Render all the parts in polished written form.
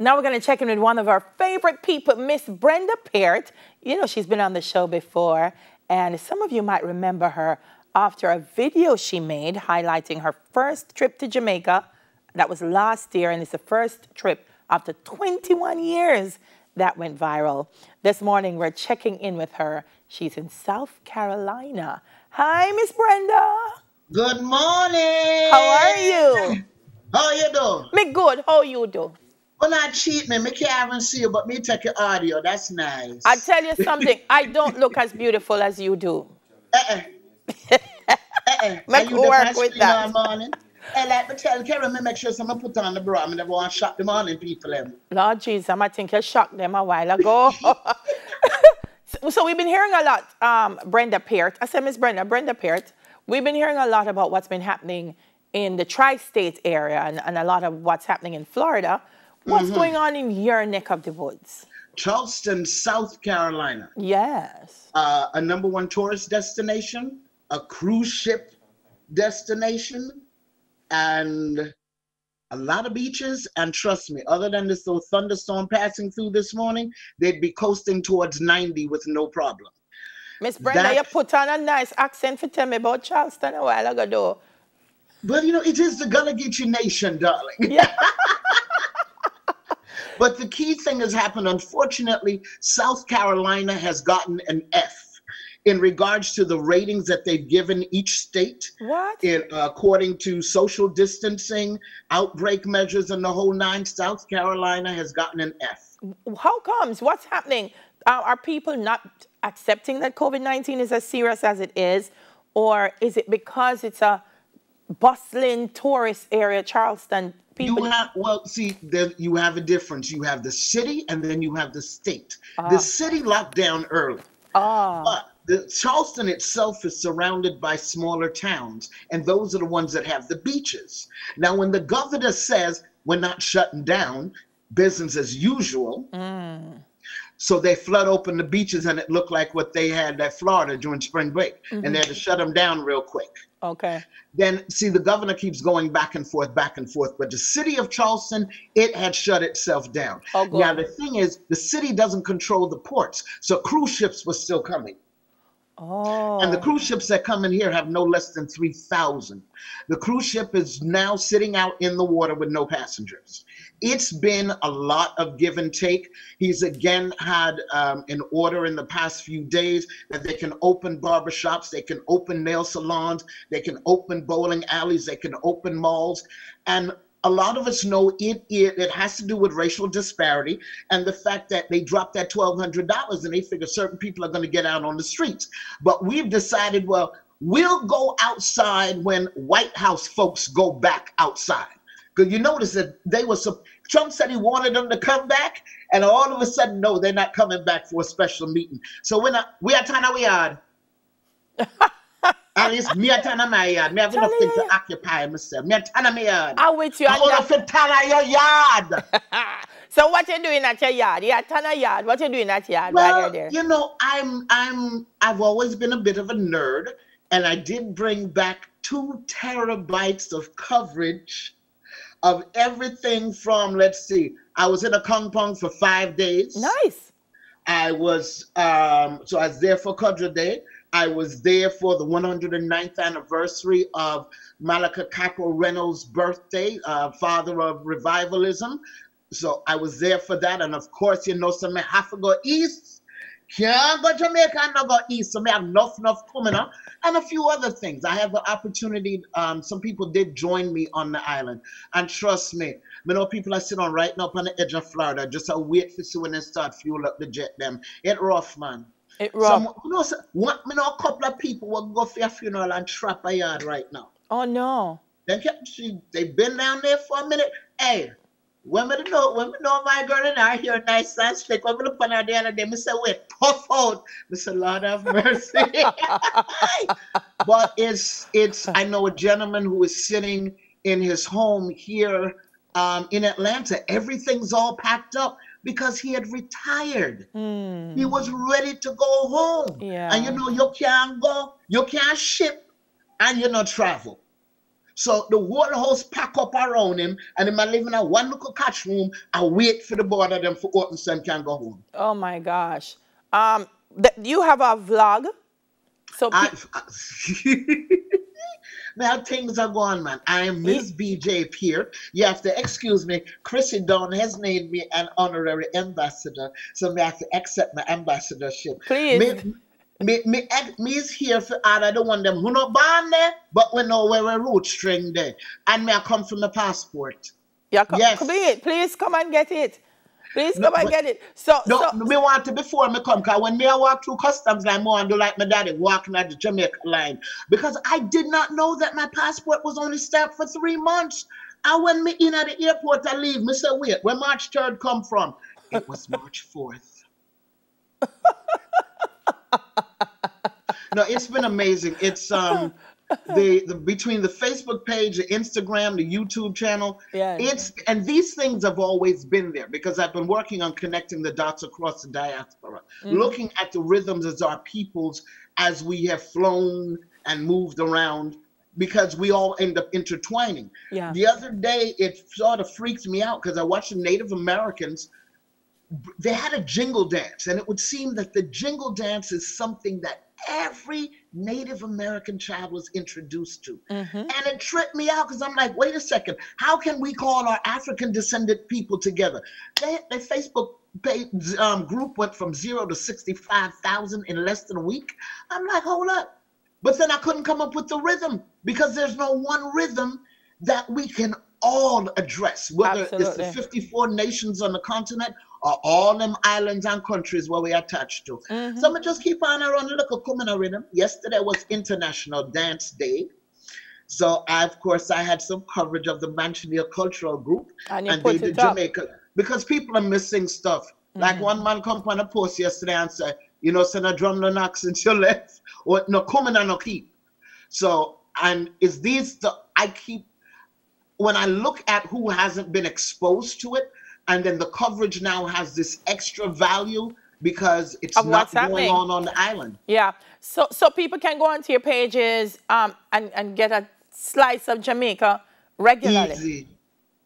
Now we're going to check in with one of our favorite people, Miss Brenda Peart. You know, she's been on the show before, and some of you might remember her after a video she made highlighting her first trip to Jamaica. That was last year, and it's the first trip after 21 years that went viral. This morning, we're checking in with her. She's in South Carolina. Hi, Miss Brenda. Good morning. How are you? How you doing? Me good. How you do? Well, not cheat me. Me can't even see you, but me take your audio. That's nice. I tell you something. I don't look as beautiful as you do. Make work with that. Morning? Hey, like me tell Karen, me make sure someone put on the bra. I never want to shock the morning people. Lord Jesus, I think you shocked them a while ago. So we've been hearing a lot, Brenda Peart. I said, Miss Brenda, Brenda Peart. We've been hearing a lot about what's been happening in the tri-state area and a lot of what's happening in Florida. What's going on in your neck of the woods? Charleston, South Carolina. Yes. A #1 tourist destination, a cruise ship destination, and a lot of beaches. And trust me, other than this little thunderstorm passing through this morning, they'd be coasting towards 90 with no problem. Miss Brenda, you put on a nice accent for tell me about Charleston a while ago, though. But, you know, it is the Gullah Geechee Nation, darling. Yeah. But the key thing has happened. Unfortunately, South Carolina has gotten an F in regards to the ratings that they've given each state. What? According to social distancing, outbreak measures, and the whole nine, South Carolina has gotten an F. How comes? What's happening? Are people not accepting that COVID-19 is as serious as it is? Or is it because it's a bustling tourist area, Charleston? You have a difference. You have the city and then you have the state. The city locked down early. But Charleston itself is surrounded by smaller towns, and those are the ones that have the beaches. Now, when the governor says we're not shutting down, business as usual, so they flood open the beaches, and it looked like what they had at Florida during spring break, and they had to shut them down real quick. Okay. Then, see, the governor keeps going back and forth, but the city of Charleston, it had shut itself down. Oh, good. Now, the thing is, the city doesn't control the ports, so cruise ships were still coming. Oh. And the cruise ships that come in here have no less than 3,000. The cruise ship is now sitting out in the water with no passengers. It's been a lot of give and take. He's again had an order in the past few days that they can open barbershops, they can open nail salons, they can open bowling alleys, they can open malls. And a lot of us know it has to do with racial disparity and the fact that they dropped that $1,200 and they figure certain people are going to get out on the streets. But we've decided, well, we'll go outside when White House folks go back outside. Because you notice that Trump said he wanted them to come back, and all of a sudden, no, they're not coming back for a special meeting. So we are turning our yard. At least me a turn my yard. Me have enough things to occupy myself. Me a turn my yard. I'm with you. I want to turn your yard. So what you doing at your yard? You turn a yard. What you doing at your yard Well, while you're there? you know, I've always been a bit of a nerd, and I did bring back 2 terabytes of coverage of everything from, let's see, I was in a compound for 5 days. Nice. I was there for Qadr Day. I was there for the 109th anniversary of Malika Capo Reynolds' birthday, father of revivalism. So I was there for that. And of course, you know, so I have to go east. Can't go Jamaica and not go east. So I have enough coming up. And a few other things. I have the opportunity. Some people did join me on the island. And trust me, I know people are sitting on right now up on the edge of Florida. Just wait to see when they start fuel up the jet them. It rough, man. It rough. A couple of people will go for a funeral and trap a yard right now. Oh, no. They've been down there for a minute. Hey, when we know my girl and I hear nice and slick, when we look on her the other day, I say, wait, puff out. I say, Lord have mercy. But I know a gentleman who is sitting in his home here in Atlanta. Everything's all packed up because he had retired. He was ready to go home. Yeah. And you know, you can't go, you can't ship, and you not travel. So the whole house pack up around him, and him a live in a one little catch room and wait for the board of them for open so him can go home. Oh my gosh. You have a vlog? So now things are going, man. I am Miss BJ Peer. You have to excuse me. Chrissy Dawn has named me an honorary ambassador, so I have to accept my ambassadorship. Please. Me is here for I don't want them who not born there, but we know where a root string there. And me I come from the passport. Yeah, yes. Please come and get it. Please come and get it. So me want to before me come, because when me I walk through customs line, more and do like my daddy walking at the Jamaica line. Because I did not know that my passport was only stamped for 3 months. And when me in at the airport I leave, me say, wait, where March 3rd come from? It was March 4th. No, it's been amazing. It's the between the Facebook page, the Instagram, the YouTube channel. Yeah. And these things have always been there because I've been working on connecting the dots across the diaspora, looking at the rhythms as our peoples as we have flown and moved around, because we all end up intertwining. Yeah. The other day, it sort of freaked me out because I watched the Native Americans. They had a jingle dance, and it would seem that the jingle dance is something that every Native American child was introduced to. And it tripped me out because I'm like, wait a second, how can we call our African descendant people together? Their Facebook page, group went from 0 to 65,000 in less than a week. I'm like, hold up. But then I couldn't come up with the rhythm, because there's no one rhythm that we can all address, whether it's the 54 nations on the continent or all them islands and countries where we are attached to. So I'm gonna just keep on around the little communal rhythm. Yesterday was International Dance Day. So of course I had some coverage of the Manchineer Cultural Group, and they did Jamaica, because people are missing stuff. Like one man come on a post yesterday and said, you know, send a drum no knock since you left, or no coming and no keep. So, and is these the, when I look at who hasn't been exposed to it, and then the coverage now has this extra value because it's not going on the island. Yeah. So people can go onto your pages and get a slice of Jamaica regularly.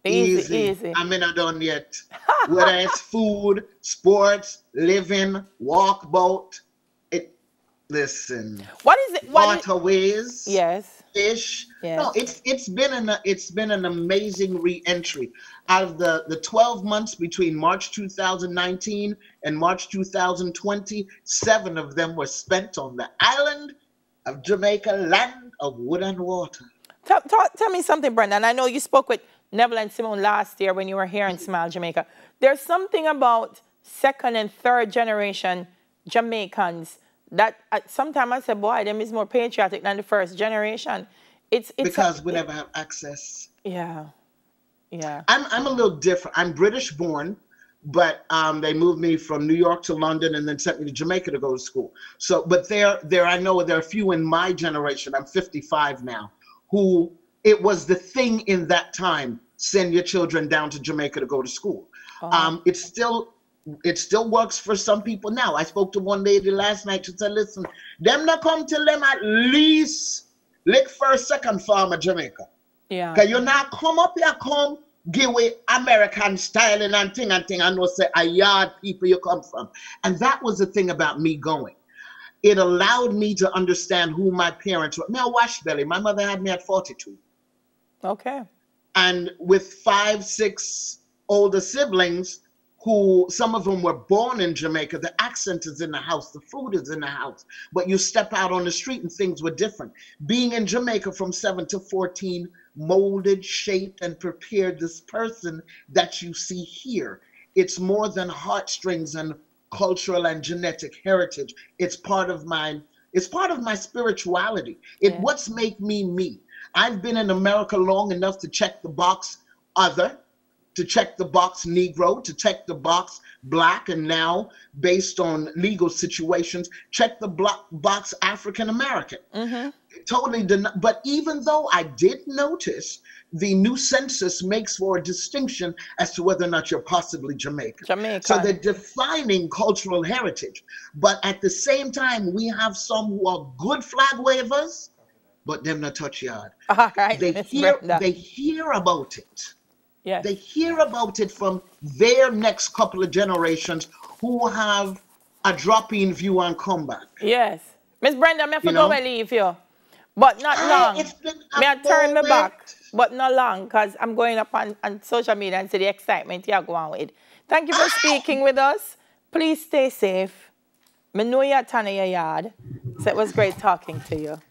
Easy. I'm not done yet. Whether it's food, sports, living, walkboat. Listen. What is it? Waterways. Yes. Fish. Yes. No, it's been an amazing re-entry. Out of the 12 months between March 2019 and March 2020, 7 of them were spent on the island of Jamaica, land of wood and water. Tell me something, Brenda. And I know you spoke with Neville and Simone last year when you were here in Smile, Jamaica. There's something about 2nd and 3rd generation Jamaicans that sometimes I say, boy, them is more patriotic than the 1st generation. It's because we never have access. Yeah. I'm a little different. I'm British born, but they moved me from New York to London and then sent me to Jamaica to go to school. So, but there I know there are a few in my generation, I'm 55 now, who it was the thing in that time, send your children down to Jamaica to go to school. It still works for some people now. I spoke to one lady last night. She said, listen, them not come till them at least lick 1st, 2nd farm of Jamaica. Yeah. Because you not come up here, come give away American styling and thing, and know say a yard people you come from. And that was the thing about me going. It allowed me to understand who my parents were. Me a wash belly. My mother had me at 42. Okay. And with 5, 6 older siblings, who some of them were born in Jamaica, the accent is in the house, the food is in the house, but you step out on the street and things were different. Being in Jamaica from 7 to 14 molded, shaped, and prepared this person that you see here. It's more than heartstrings and cultural and genetic heritage. It's part of my spirituality. What's make me me. I've been in America long enough to check the box other, to check the box Negro, to check the box Black, and now, based on legal situations, check the box African American. Totally, but even though I did notice the new census makes for a distinction as to whether or not you're possibly Jamaican. So they're defining cultural heritage. But at the same time, we have some who are good flag wavers but them not touch yard. All right, Miss Brenda. They hear about it. Yes. They hear about it from their next couple of generations who have a drop-in view and comeback. Yes. Miss Brenda, me go and leave you. But not long. Me I turn me back. But not long, because I'm going up on social media and see the excitement you're going with. Thank you for speaking with us. Please stay safe. I know you're at your yard. So it was great talking to you.